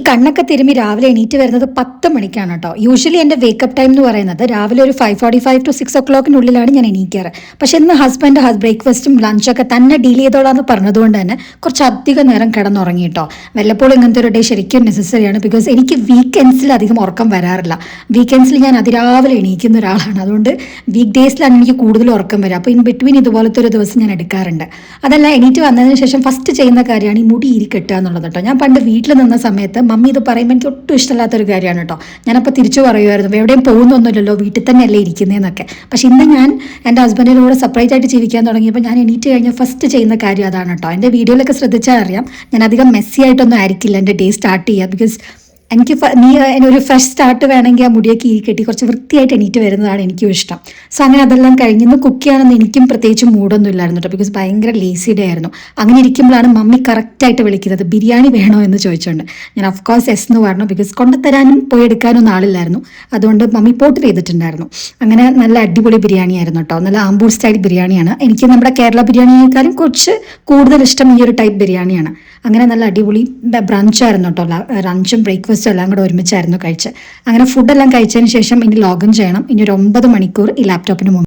കണ്ണൊക്കെ തിരുമ്മി രാവിലെ എണീറ്റ് വരുന്നത് 10 മണിക്കാണ് കേട്ടോ. യൂഷ്വലി എൻ്റെ വേക്കപ്പ് ടൈം എന്ന് പറയുന്നത് രാവിലെ ഒരു 5:45 to 6 o'clock ഞാൻ എണീക്കാറ്. പക്ഷേ ഇന്ന് ഹസ്ബൻഡ് ബ്രേക്ക്ഫാസ്റ്റും ലഞ്ചൊക്കെ തന്നെ ഡീൽ ചെയ്തോളാന്ന് പറഞ്ഞതുകൊണ്ട് തന്നെ കുറച്ചധികം നേരം കിടന്നുറങ്ങി കേട്ടോ. വല്ലപ്പോഴും ഇങ്ങനത്തെ ഒരു ഡേ ശരിക്കും നെസസറിയാണ്. ബിക്കോസ് എനിക്ക് വീക്കെൻഡ്സിൽ അധികം ഉറക്കം വരാറില്ല. വീക്കെൻഡ്സിൽ ഞാൻ അതിരാവിലെ എണീക്കുന്ന ഒരാളാണ്. അതുകൊണ്ട് വീക്ക് ഡേയ്സിലാണ് എനിക്ക് കൂടുതൽ ഉറക്കം വരിക. അപ്പോൾ ഇൻ ബിറ്റ്വീൻ ഇതുപോലത്തെ ഒരു ദിവസം ഞാൻ എടുക്കാറുണ്ട്. അതല്ല, എണീറ്റ് വന്നതിന് ശേഷം ഫസ്റ്റ് ചെയ്യുന്ന കാര്യമാണ് ഈ മുടി കെട്ടുക എന്നുള്ളത് കേട്ടോ. ഞാൻ പണ്ട് വീട്ടിൽ നിന്ന സമയത്ത് മമ്മി ഇത് പറയുമ്പോൾ എനിക്ക് ഒട്ടും ഇഷ്ടമില്ലാത്തൊരു കാര്യമാണ് കേട്ടോ. ഞാനപ്പോൾ തിരിച്ചു പറയുമായിരുന്നു, എവിടെയും പോകുന്നൊന്നുമില്ലല്ലോ, വീട്ടിൽ തന്നെയല്ലേ ഇരിക്കുന്നതെന്നൊക്കെ. പക്ഷേ ഇന്ന് ഞാൻ എൻ്റെ ഹസ്ബൻഡിൻ്റെ കൂടെ സെപ്പറേറ്റ് ആയിട്ട് ജീവിക്കാൻ തുടങ്ങിയപ്പോൾ ഞാൻ എണീറ്റ് കഴിഞ്ഞാൽ ഫസ്റ്റ് ചെയ്യുന്ന കാര്യം അതാണ് കേട്ടോ. എൻ്റെ വീഡിയോയിലൊക്കെ ശ്രദ്ധിച്ചാൽ അറിയാം, ഞാൻ അധികം മെസ്സി ആയിട്ടൊന്നും ആയിരിക്കില്ല എൻ്റെ ഡേ സ്റ്റാർട്ട് ചെയ്യുക. ബിക്കോസ് എനിക്ക് ഒരു ഫ്രഷ് സ്റ്റാർട്ട് വേണമെങ്കിൽ ആ മുടിയൊക്കെ കെട്ടി കുറച്ച് വൃത്തിയായിട്ട് എണീറ്റ് വരുന്നതാണ് എനിക്കും ഇഷ്ടം. സോ അങ്ങനെ അതെല്ലാം കഴിഞ്ഞ് കുക്ക് ചെയ്യാനൊന്നും എനിക്കും പ്രത്യേകിച്ച് മൂഡൊന്നും ഇല്ലായിരുന്നു കേട്ടോ. ബിക്കോസ് ഭയങ്കര ലേസി ഡേ ആയിരുന്നു. അങ്ങനെ ഇരിക്കുമ്പോഴാണ് മമ്മി കറക്റ്റായിട്ട് വിളിക്കുന്നത്, ബിരിയാണി വേണോ എന്ന് ചോദിച്ചുകൊണ്ട്. ഞാൻ ഓഫ് കോഴ്സ് എസ് എന്ന് പറഞ്ഞു. ബിക്കോസ് കൊണ്ടുതരാനും പോയി എടുക്കാനൊന്നും ആളില്ലായിരുന്നു. അതുകൊണ്ട് മമ്മി പോട്ട് ചെയ്തിട്ടുണ്ടായിരുന്നു. അങ്ങനെ നല്ല അടിപൊളി ബിരിയാണി ആയിരുന്നു കേട്ടോ. നല്ല ആമ്പൂർ സ്റ്റൈൽ ബിരിയാണിയാണ്. എനിക്ക് നമ്മുടെ കേരള ബിരിയാണിയേക്കാളും കുറച്ച് കൂടുതൽ ഇഷ്ടം ഈ ഒരു ടൈപ്പ് ബിരിയാണിയാണ്. അങ്ങനെ നല്ല അടിപൊളി ബ്രഞ്ചായിരുന്നു കേട്ടോ. ലഞ്ചും ബ്രേക്ക്ഫാസ്റ്റും എല്ലാം കൂടെ ഒരുമിച്ചായിരുന്നു കഴിച്ച്. അങ്ങനെ ഫുഡെല്ലാം കഴിച്ചതിന് ശേഷം ഇനി ലോഗിൻ ചെയ്യണം. ഇനി ഒരു 9 മണിക്കൂർ ഈ ലാപ്ടോപ്പിന് മുമ്പ്